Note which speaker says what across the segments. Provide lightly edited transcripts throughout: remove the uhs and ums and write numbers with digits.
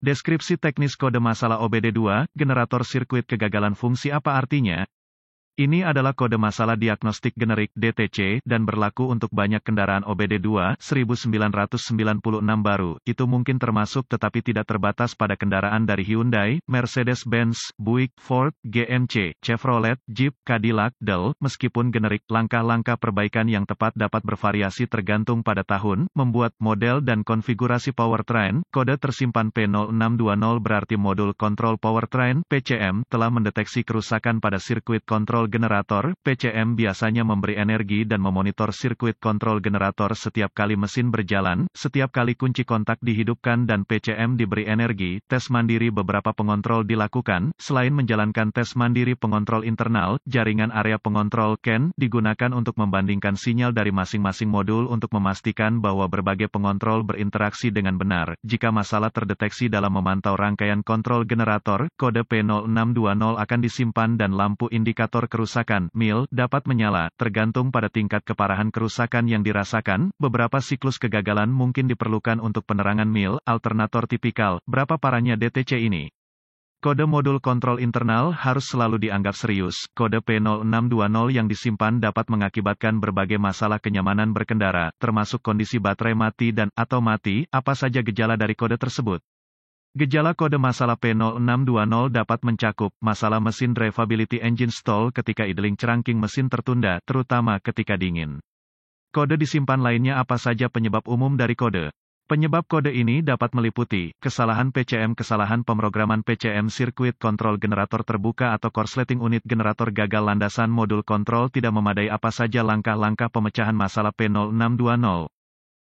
Speaker 1: Deskripsi teknis kode masalah OBD2, generator sirkuit kegagalan fungsi apa artinya? Ini adalah kode masalah diagnostik generik DTC dan berlaku untuk banyak kendaraan OBD2 1996 baru. Itu mungkin termasuk tetapi tidak terbatas pada kendaraan dari Hyundai, Mercedes-Benz, Buick, Ford, GMC, Chevrolet, Jeep, Cadillac, Dell. Meskipun generik, langkah-langkah perbaikan yang tepat dapat bervariasi tergantung pada tahun, membuat, model dan konfigurasi powertrain. Kode tersimpan P0620 berarti modul kontrol powertrain (PCM) telah mendeteksi kerusakan pada sirkuit kontrol generator. PCM biasanya memberi energi dan memonitor sirkuit kontrol generator setiap kali mesin berjalan, setiap kali kunci kontak dihidupkan dan PCM diberi energi. Tes mandiri beberapa pengontrol dilakukan. Selain menjalankan tes mandiri pengontrol internal, jaringan area pengontrol CAN digunakan untuk membandingkan sinyal dari masing-masing modul untuk memastikan bahwa berbagai pengontrol berinteraksi dengan benar. Jika masalah terdeteksi dalam memantau rangkaian kontrol generator, kode P0620 akan disimpan dan lampu indikator kerusakan (MIL) dapat menyala, tergantung pada tingkat keparahan kerusakan yang dirasakan. Beberapa siklus kegagalan mungkin diperlukan untuk penerangan MIL, alternator tipikal. Berapa parahnya DTC ini? Kode modul kontrol internal harus selalu dianggap serius. Kode P0620 yang disimpan dapat mengakibatkan berbagai masalah kenyamanan berkendara, termasuk kondisi baterai mati dan atau mati. Apa saja gejala dari kode tersebut? Gejala kode masalah P0620 dapat mencakup masalah mesin drivability engine stall ketika idling cranking mesin tertunda, terutama ketika dingin. Kode disimpan lainnya. Apa saja penyebab umum dari kode? Penyebab kode ini dapat meliputi kesalahan PCM, kesalahan pemrograman PCM, sirkuit kontrol generator terbuka atau korsleting unit generator gagal, landasan modul kontrol tidak memadai. Apa saja langkah-langkah pemecahan masalah P0620?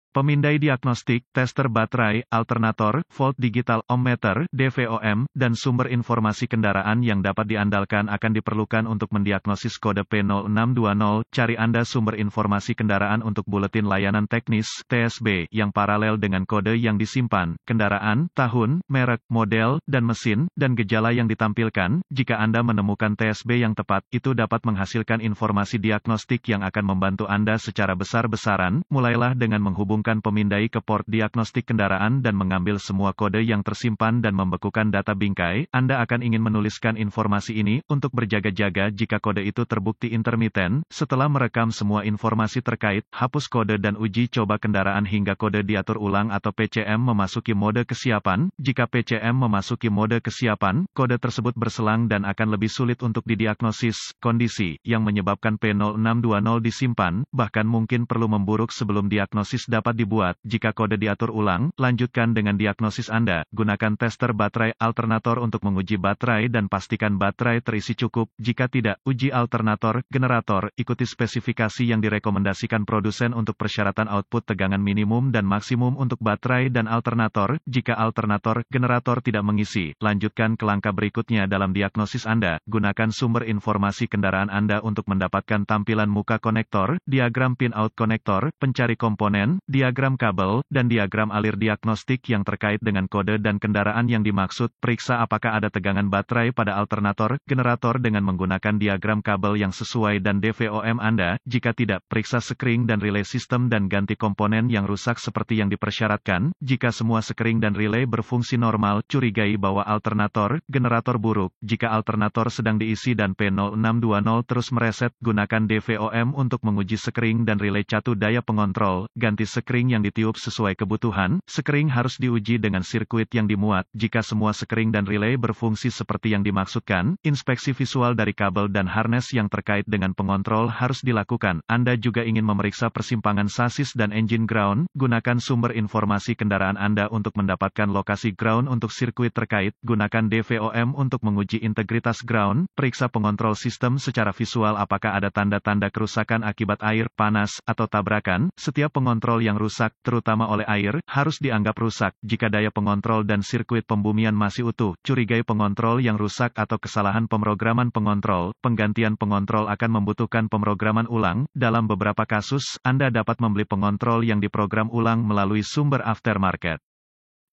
Speaker 1: Pemindai diagnostik, tester baterai, alternator, volt digital, ohmmeter, DVOM, dan sumber informasi kendaraan yang dapat diandalkan akan diperlukan untuk mendiagnosis kode P0620. Cari Anda sumber informasi kendaraan untuk buletin layanan teknis (TSB) yang paralel dengan kode yang disimpan, kendaraan, tahun, merek, model, dan mesin, dan gejala yang ditampilkan. Jika Anda menemukan TSB yang tepat, itu dapat menghasilkan informasi diagnostik yang akan membantu Anda secara besar-besaran. Mulailah dengan menghubungkan pemindai ke port diagnostik kendaraan dan mengambil semua kode yang tersimpan dan membekukan data bingkai. Anda akan ingin menuliskan informasi ini untuk berjaga-jaga jika kode itu terbukti intermiten. Setelah merekam semua informasi terkait, hapus kode dan uji coba kendaraan hingga kode diatur ulang atau PCM memasuki mode kesiapan. Jika PCM memasuki mode kesiapan, kode tersebut berselang dan akan lebih sulit untuk didiagnosis. Kondisi yang menyebabkan P0620 disimpan, bahkan mungkin perlu memburuk sebelum diagnosis dapat dibuat. Jika kode diatur ulang, lanjutkan dengan diagnosis Anda. Gunakan tester baterai alternator untuk menguji baterai dan pastikan baterai terisi cukup. Jika tidak, uji alternator generator. Ikuti spesifikasi yang direkomendasikan produsen untuk persyaratan output tegangan minimum dan maksimum untuk baterai dan alternator. Jika alternator generator tidak mengisi, lanjutkan ke langkah berikutnya dalam diagnosis Anda. Gunakan sumber informasi kendaraan Anda untuk mendapatkan tampilan muka konektor, diagram pin-out konektor, pencari komponen, diagram kabel, dan diagram alir diagnostik yang terkait dengan kode dan kendaraan yang dimaksud. Periksa apakah ada tegangan baterai pada alternator generator dengan menggunakan diagram kabel yang sesuai dan DVOM Anda. Jika tidak, periksa sekring dan relay sistem dan ganti komponen yang rusak seperti yang dipersyaratkan. Jika semua sekring dan relay berfungsi normal, curigai bahwa alternator generator buruk. Jika alternator sedang diisi dan P0620 terus mereset, gunakan DVOM untuk menguji sekring dan relay catu daya pengontrol. Ganti sekring yang ditiup sesuai kebutuhan. Sekring harus diuji dengan sirkuit yang dimuat. Jika semua sekring dan relay berfungsi seperti yang dimaksudkan, inspeksi visual dari kabel dan harness yang terkait dengan pengontrol harus dilakukan. Anda juga ingin memeriksa persimpangan sasis dan engine ground. Gunakan sumber informasi kendaraan Anda untuk mendapatkan lokasi ground untuk sirkuit terkait. Gunakan DVOM untuk menguji integritas ground. Periksa pengontrol sistem secara visual apakah ada tanda-tanda kerusakan akibat air, panas, atau tabrakan. Setiap pengontrol yang rusak, terutama oleh air, harus dianggap rusak. Jika daya pengontrol dan sirkuit pembumian masih utuh, curigai pengontrol yang rusak atau kesalahan pemrograman pengontrol. Penggantian pengontrol akan membutuhkan pemrograman ulang. Dalam beberapa kasus, Anda dapat membeli pengontrol yang diprogram ulang melalui sumber aftermarket.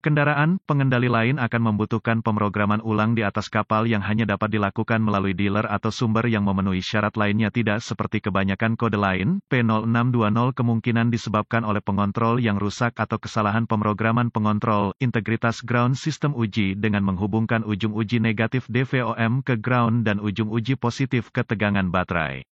Speaker 1: Kendaraan pengendali lain akan membutuhkan pemrograman ulang di atas kapal yang hanya dapat dilakukan melalui dealer atau sumber yang memenuhi syarat lainnya, tidak seperti kebanyakan kode lain. P0620 kemungkinan disebabkan oleh pengontrol yang rusak atau kesalahan pemrograman pengontrol integritas ground system. Uji dengan menghubungkan ujung uji negatif DVOM ke ground dan ujung uji positif ke tegangan baterai.